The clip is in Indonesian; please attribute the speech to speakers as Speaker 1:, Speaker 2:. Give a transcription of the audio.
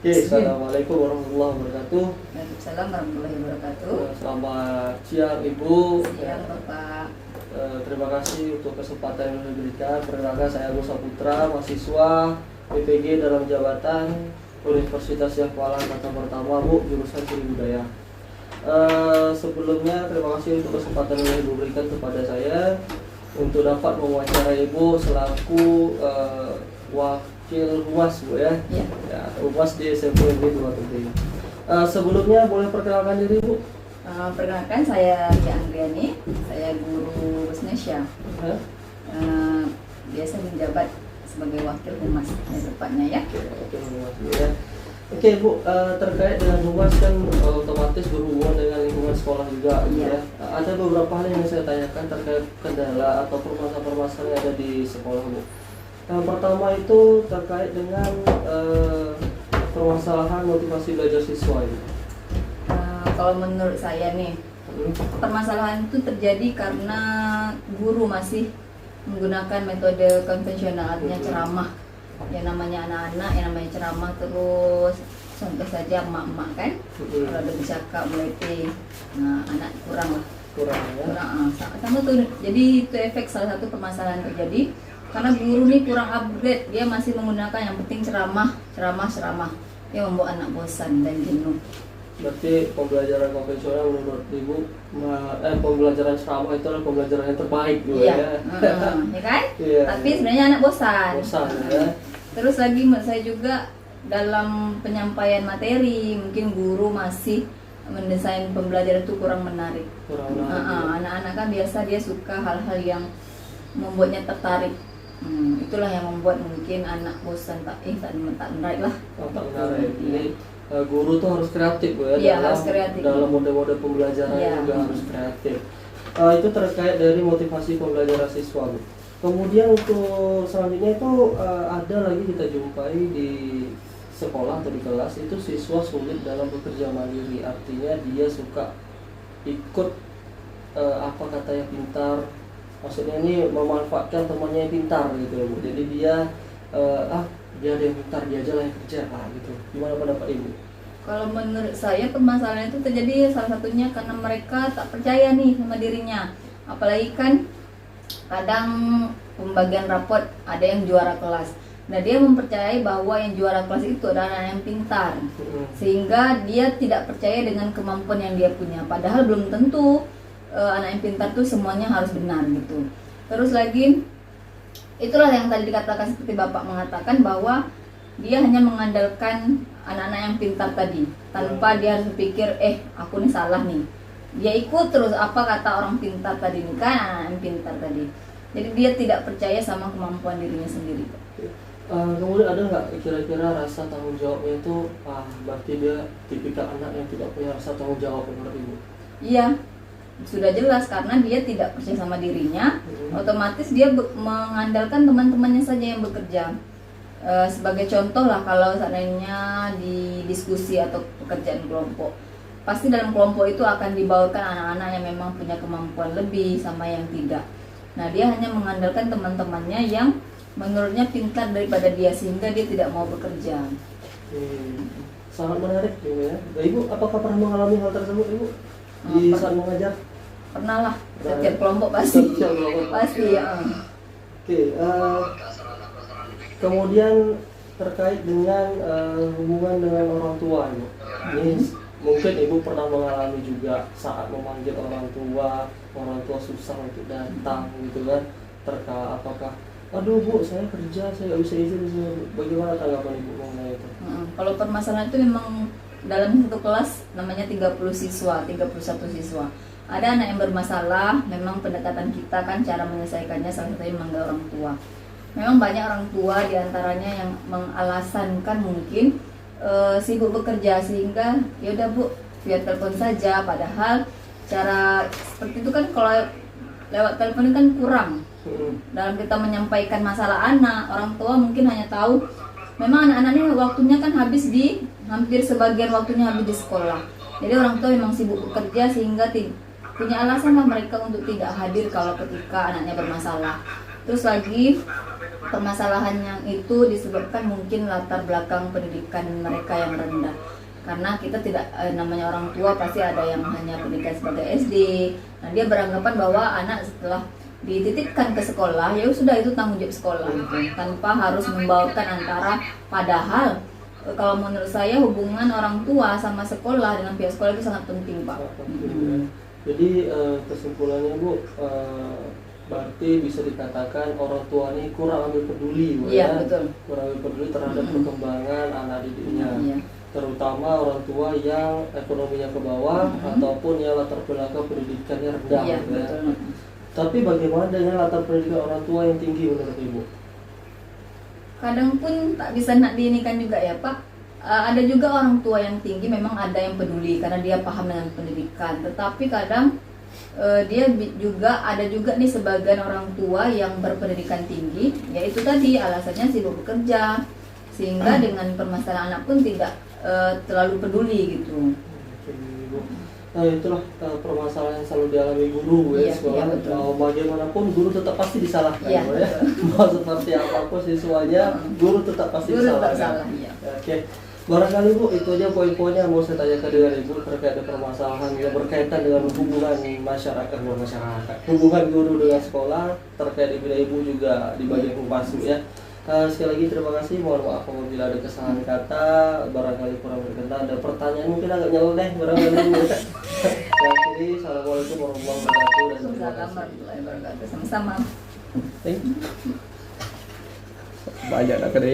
Speaker 1: Oke, assalamualaikum warahmatullahi wabarakatuh.
Speaker 2: Waalaikumsalam warahmatullahi wabarakatuh.
Speaker 1: Selamat siang Ibu.
Speaker 2: Siang Bapak.
Speaker 1: Terima kasih untuk kesempatan yang diberikan. Perkenalkan saya Agus Saputra, mahasiswa PPG dalam jabatan Universitas Yang Kuala angkatan pertama, Bu, jurusan Seni Budaya. Sebelumnya terima kasih untuk kesempatan yang diberikan kepada saya untuk dapat mewawancarai Ibu selaku wakil humas, Bu ya.
Speaker 2: Ya.
Speaker 1: Ya, humas di SMP Negeri 2 Tebing. Sebelumnya boleh perkenalkan diri, Bu?
Speaker 2: Perkenalkan saya Ria Andriani, saya guru bahasa Indonesia. Biasa menjabat sebagai wakil humas tepatnya ya.
Speaker 1: Oke, humas ya. Oke, Bu, terkait dengan humas kan otomatis berhubungan dengan lingkungan sekolah juga, gitu
Speaker 2: Iya.
Speaker 1: ya. Ada beberapa hal yang saya tanyakan terkait kendala atau permasalahan-permasalahan yang ada di sekolah, Bu. Yang pertama itu terkait dengan permasalahan motivasi belajar siswa ini.
Speaker 2: Kalau menurut saya nih, permasalahan itu terjadi karena guru masih menggunakan metode konvensional, artinya ceramah. Yang namanya anak-anak, yang namanya ceramah terus, contoh saja emak-emak kan, kalau ada bercakap melete, nah anak kurang lah.
Speaker 1: Kurang ya.
Speaker 2: Sama tuh, jadi itu efek salah satu permasalahan terjadi karena guru nih kurang upgrade, dia masih menggunakan yang penting ceramah, yang membuat anak bosan dan jenuh.
Speaker 1: Berarti pembelajaran konvensional menurut Ibu, pembelajaran ceramah itu adalah pembelajaran yang terbaik, Bu,
Speaker 2: Iya,
Speaker 1: ya.
Speaker 2: ya kan?
Speaker 1: Iya.
Speaker 2: Tapi sebenarnya anak bosan.
Speaker 1: Bosan ya.
Speaker 2: Terus lagi menurut saya juga dalam penyampaian materi, mungkin guru masih mendesain pembelajaran itu kurang menarik.
Speaker 1: Kurang menarik.
Speaker 2: Anak-anak kan biasa dia suka hal-hal yang membuatnya tertarik. Itulah yang membuat mungkin anak bosan, tak menarik lah.
Speaker 1: Tak menarik. Jadi guru tuh harus kreatif, Bu, ya.
Speaker 2: Iya, harus kreatif.
Speaker 1: Dalam mode-mode pembelajaran
Speaker 2: Iya.
Speaker 1: juga harus kreatif. Itu terkait dari motivasi pembelajaran siswa, Bu. Kemudian untuk selanjutnya itu ada lagi kita jumpai di sekolah atau di kelas itu siswa sulit dalam bekerja mandiri, artinya dia suka ikut apa kata yang pintar, maksudnya ini memanfaatkan temannya yang pintar gitu, Bu. Jadi dia dia ada yang pintar, dia aja lah yang kerja gitu. Gimana pendapat Ibu?
Speaker 2: Kalau menurut saya permasalahan itu terjadi salah satunya karena mereka tak percaya nih sama dirinya. Apalagi kan kadang pembagian rapot ada yang juara kelas. Nah, dia mempercayai bahwa yang juara kelas itu adalah anak yang pintar. Sehingga dia tidak percaya dengan kemampuan yang dia punya. Padahal belum tentu anak yang pintar tuh semuanya harus benar gitu. Terus lagi, itulah yang tadi dikatakan seperti Bapak mengatakan bahwa dia hanya mengandalkan anak-anak yang pintar tadi tanpa dia harus berpikir aku nih salah nih. Dia ikut terus apa kata orang pintar tadi nih kan, anak yang pintar tadi. Jadi dia tidak percaya sama kemampuan dirinya sendiri.
Speaker 1: Kemudian ada nggak kira-kira rasa tanggung jawabnya itu berarti dia tipikal anak yang tidak punya rasa tanggung jawab menurut Ibu?
Speaker 2: Iya, sudah jelas karena dia tidak percaya sama dirinya, otomatis dia mengandalkan teman-temannya saja yang bekerja. Sebagai contoh lah, kalau seandainya di diskusi atau pekerjaan kelompok, pasti dalam kelompok itu akan dibawakan anak-anak yang memang punya kemampuan lebih sama yang tidak. Nah, dia hanya mengandalkan teman-temannya yang menurutnya pintar daripada dia sehingga dia tidak mau bekerja.
Speaker 1: Sangat menarik juga ya. Nah, Ibu, apakah pernah mengalami hal tersebut, Ibu? Di saat mengajar?
Speaker 2: Pernah lah, setiap kelompok pasti. Pasti ya.
Speaker 1: Oke, kemudian terkait dengan hubungan dengan orang tua, Ibu. Ini mungkin Ibu pernah mengalami juga saat memanggil orang tua susah untuk datang gitu kan. Apakah aduh Bu, saya kerja, saya nggak bisa izin. Bagaimana tanggapan Ibu mengenai itu?
Speaker 2: Kalau permasalahan itu memang dalam satu kelas namanya 30 siswa, 31 siswa. Ada anak yang bermasalah, memang pendekatan kita kan cara menyelesaikannya salah satunya memanggil orang tua. Memang banyak orang tua diantaranya yang mengalasankan mungkin sibuk bekerja sehingga ya udah Bu, via telepon saja. Padahal cara seperti itu kan kalau lewat telepon kan kurang. Dalam kita menyampaikan masalah anak, orang tua mungkin hanya tahu memang anak-anak ini waktunya kan hampir sebagian waktunya habis di sekolah. Jadi orang tua memang sibuk bekerja sehingga punya alasan lah mereka untuk tidak hadir kalau ketika anaknya bermasalah. Terus lagi permasalahan yang itu disebabkan mungkin latar belakang pendidikan mereka yang rendah. Karena kita tidak namanya orang tua pasti ada yang hanya pendidikan sebagai SD. Nah, dia beranggapan bahwa anak setelah dititipkan ke sekolah ya sudah itu tanggung jawab sekolah gitu, tanpa harus membawakan antara, padahal kalau menurut saya hubungan orang tua sama sekolah dengan pihak sekolah itu sangat penting, Pak.
Speaker 1: Jadi kesimpulannya Bu, berarti bisa dikatakan orang tua ini kurang ambil peduli Bu,
Speaker 2: Iya, betul.
Speaker 1: kurang ambil peduli terhadap perkembangan anak didiknya.
Speaker 2: Iya.
Speaker 1: Terutama orang tua yang ekonominya ke bawah ataupun yang latar belakang pendidikannya rendah
Speaker 2: Iya,
Speaker 1: gitu ya.
Speaker 2: betul.
Speaker 1: Tapi bagaimana dengan latar pendidikan orang tua yang tinggi menurut Ibu?
Speaker 2: Kadang pun tak bisa nak diinikan juga ya, Pak. Ada juga orang tua yang tinggi memang ada yang peduli karena dia paham dengan pendidikan. Tetapi kadang ada juga nih sebagian orang tua yang berpendidikan tinggi, yaitu tadi alasannya sibuk bekerja, sehingga dengan permasalahan anak pun tidak terlalu peduli gitu.
Speaker 1: Nah itulah permasalahan yang selalu dialami guru Bu, ya,
Speaker 2: Iya,
Speaker 1: sekolah.
Speaker 2: iya, betul.
Speaker 1: Mau bagaimanapun guru tetap pasti disalahkan
Speaker 2: Iya,
Speaker 1: Bu, ya. Mau seperti apapun siswanya, guru tetap pasti
Speaker 2: Guru
Speaker 1: disalahkan.
Speaker 2: tak salah, iya.
Speaker 1: Oke, barangkali Bu itu aja poin-poinnya yang mau saya tanyakan dengan Ibu terkait dengan permasalahan yang berkaitan dengan hubungan masyarakat, hubungan guru dengan sekolah, terkait dengan Ibu juga di bagian humas Bu, ya. Sekali lagi terima kasih, mohon maaf apabila ada kesalahan kata, barangkali kurang berkenan, ada pertanyaan mungkin agak nyeleneh barangkali. Akhiri, assalamualaikum warahmatullahi wabarakatuh dan terima
Speaker 2: Assalamualaikum
Speaker 1: kasih.
Speaker 2: warahmatullahi wabarakatuh. Sama-sama.
Speaker 1: Thank you. Banyak nak